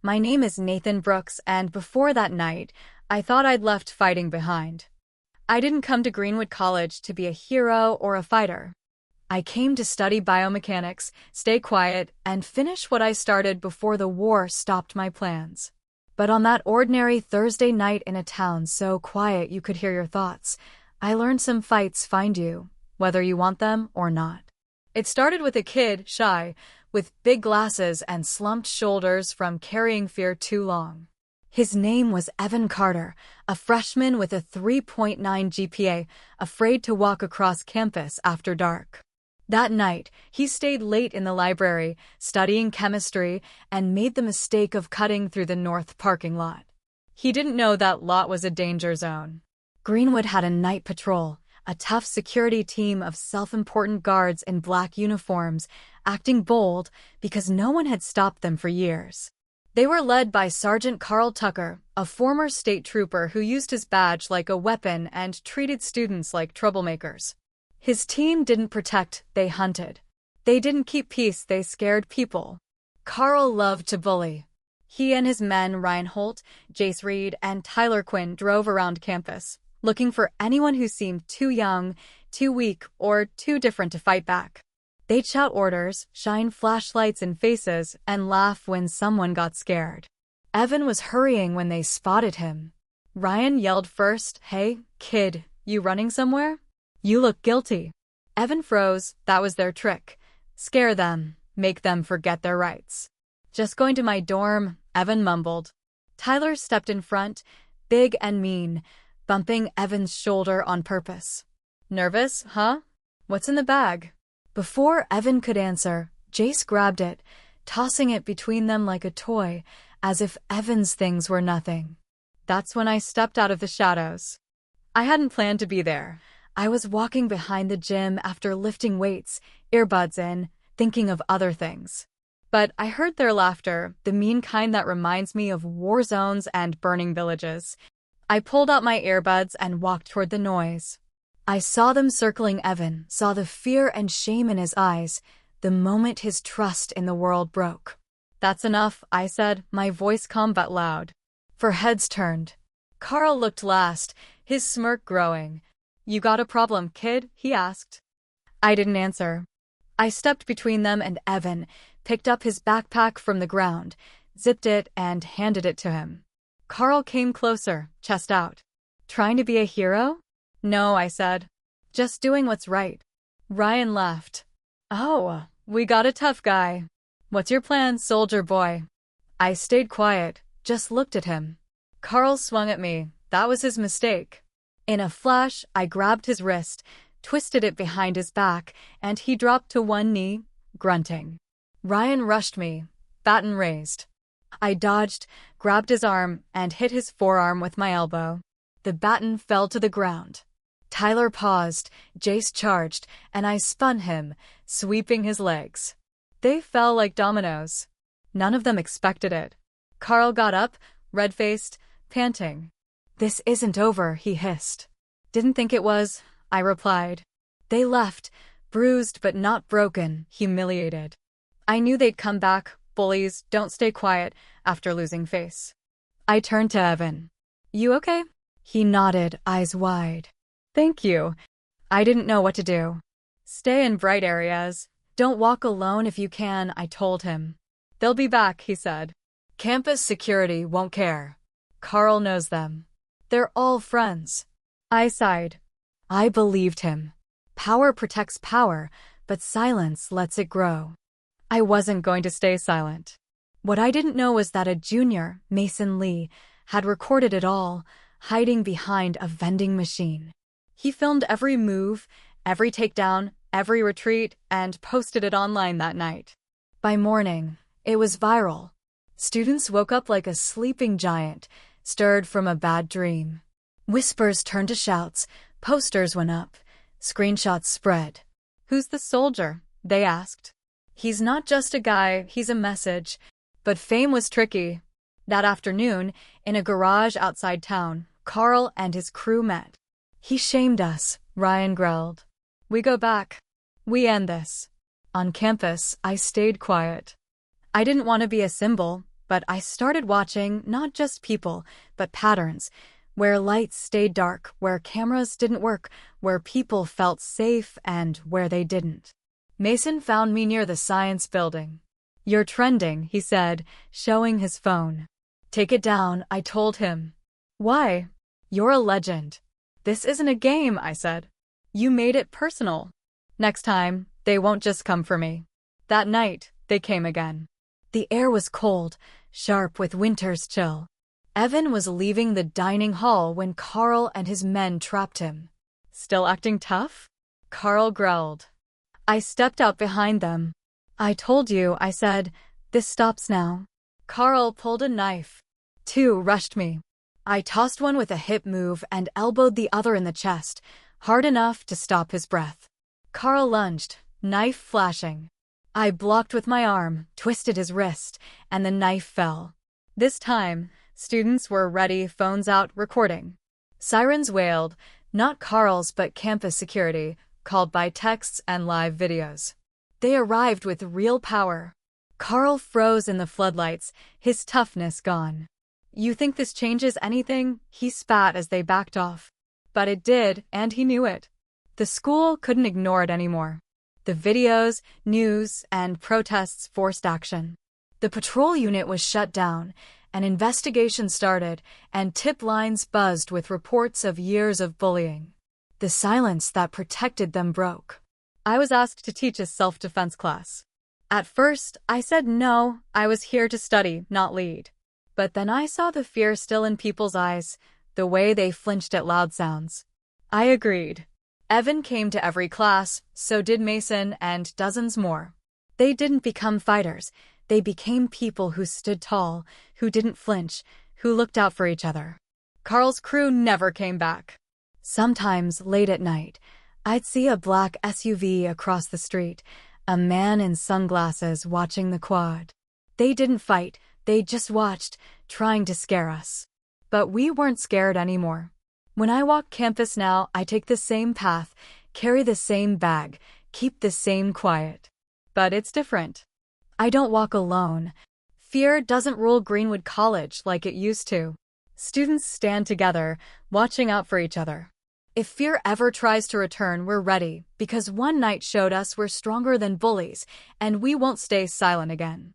My name is Nathan Brooks, and before that night, I thought I'd left fighting behind. I didn't come to Greenwood College to be a hero or a fighter. I came to study biomechanics, stay quiet, and finish what I started before the war stopped my plans. But on that ordinary Thursday night in a town so quiet you could hear your thoughts, I learned some fights find you, whether you want them or not. It started with a kid, shy, with big glasses and slumped shoulders from carrying fear too long. His name was Evan Carter, a freshman with a 3.9 GPA, afraid to walk across campus after dark. That night, he stayed late in the library, studying chemistry, and made the mistake of cutting through the north parking lot. He didn't know that lot was a danger zone. Greenwood had a night patrol, a tough security team of self-important guards in black uniforms, acting bold because no one had stopped them for years. They were led by Sergeant Carl Tucker, a former state trooper who used his badge like a weapon and treated students like troublemakers. His team didn't protect, they hunted. They didn't keep peace, they scared people. Carl loved to bully. He and his men Ryan Holt, Jace Reed, and Tyler Quinn drove around campus, looking for anyone who seemed too young, too weak, or too different to fight back. They'd shout orders, shine flashlights in faces, and laugh when someone got scared. Evan was hurrying when they spotted him. Ryan yelled first, "Hey, kid, you running somewhere? You look guilty." Evan froze. That was their trick. Scare them, make them forget their rights. "Just going to my dorm," Evan mumbled. Tyler stepped in front, big and mean, bumping Evan's shoulder on purpose. "Nervous, huh? What's in the bag?" Before Evan could answer, Jace grabbed it, tossing it between them like a toy, as if Evan's things were nothing. That's when I stepped out of the shadows. I hadn't planned to be there. I was walking behind the gym after lifting weights, earbuds in, thinking of other things. But I heard their laughter, the mean kind that reminds me of war zones and burning villages. I pulled out my earbuds and walked toward the noise. I saw them circling Evan, saw the fear and shame in his eyes, the moment his trust in the world broke. "That's enough," I said, my voice calm but loud. For heads turned. Carl looked last, his smirk growing. "You got a problem, kid?" he asked. I didn't answer. I stepped between them and Evan, picked up his backpack from the ground, zipped it, and handed it to him. Carl came closer, chest out. "Trying to be a hero?" "No," I said. "Just doing what's right." Ryan laughed. "Oh, we got a tough guy. What's your plan, soldier boy?" I stayed quiet, just looked at him. Carl swung at me. That was his mistake. In a flash, I grabbed his wrist, twisted it behind his back, and he dropped to one knee, grunting. Ryan rushed me, baton raised. I dodged, grabbed his arm, and hit his forearm with my elbow. The baton fell to the ground. Tyler paused, Jace charged, and I spun him, sweeping his legs. They fell like dominoes. None of them expected it. Carl got up, red-faced, panting. "This isn't over," he hissed. "Didn't think it was," I replied. They left, bruised but not broken, humiliated. I knew they'd come back, bullies, don't stay quiet, after losing face. I turned to Evan. "You okay?" He nodded, eyes wide. "Thank you." I didn't know what to do. "Stay in bright areas. Don't walk alone if you can," I told him. "They'll be back," he said. "Campus security won't care. Carl knows them. They're all friends." I sighed. I believed him. Power protects power, but silence lets it grow. I wasn't going to stay silent. What I didn't know was that a junior, Mason Lee, had recorded it all, hiding behind a vending machine. He filmed every move, every takedown, every retreat, and posted it online that night. By morning, it was viral. Students woke up like a sleeping giant, stirred from a bad dream. Whispers turned to shouts, posters went up, screenshots spread. "Who's the soldier?" they asked. "He's not just a guy, he's a message." But fame was tricky. That afternoon, in a garage outside town, Carl and his crew met. "He shamed us," Ryan growled. "We go back. We end this." On campus, I stayed quiet. I didn't want to be a symbol, But I started watching not just people, but patterns, where lights stayed dark, where cameras didn't work, where people felt safe, and where they didn't. Mason found me near the science building. "You're trending," he said, showing his phone. "Take it down," I told him. "Why?" "You're a legend." "This isn't a game," I said. "You made it personal. Next time, they won't just come for me." That night, they came again. The air was cold, sharp with winter's chill. Evan was leaving the dining hall when Carl and his men trapped him. "Still acting tough?" Carl growled. I stepped out behind them. "I told you," I said. "This stops now." Carl pulled a knife. Two rushed me. I tossed one with a hip move and elbowed the other in the chest, hard enough to stop his breath. Carl lunged, knife flashing. I blocked with my arm, twisted his wrist, and the knife fell. This time, students were ready, phones out, recording. Sirens wailed, not Carl's but campus security, called by texts and live videos. They arrived with real power. Carl froze in the floodlights, his toughness gone. "You think this changes anything?" he spat as they backed off. But it did, and he knew it. The school couldn't ignore it anymore. The videos, news, and protests forced action. The patrol unit was shut down, an investigation started, and tip lines buzzed with reports of years of bullying. The silence that protected them broke. I was asked to teach a self-defense class. At first, I said no, I was here to study, not lead. But then I saw the fear still in people's eyes, the way they flinched at loud sounds. I agreed. Evan came to every class, so did Mason and dozens more. They didn't become fighters, they became people who stood tall, who didn't flinch, who looked out for each other. Carl's crew never came back. Sometimes, late at night, I'd see a black SUV across the street, a man in sunglasses watching the quad. They didn't fight, they just watched, trying to scare us. But we weren't scared anymore. When I walk campus now, I take the same path, carry the same bag, keep the same quiet. But it's different. I don't walk alone. Fear doesn't rule Greenwood College like it used to. Students stand together, watching out for each other. If fear ever tries to return, we're ready, because one night showed us we're stronger than bullies, and we won't stay silent again.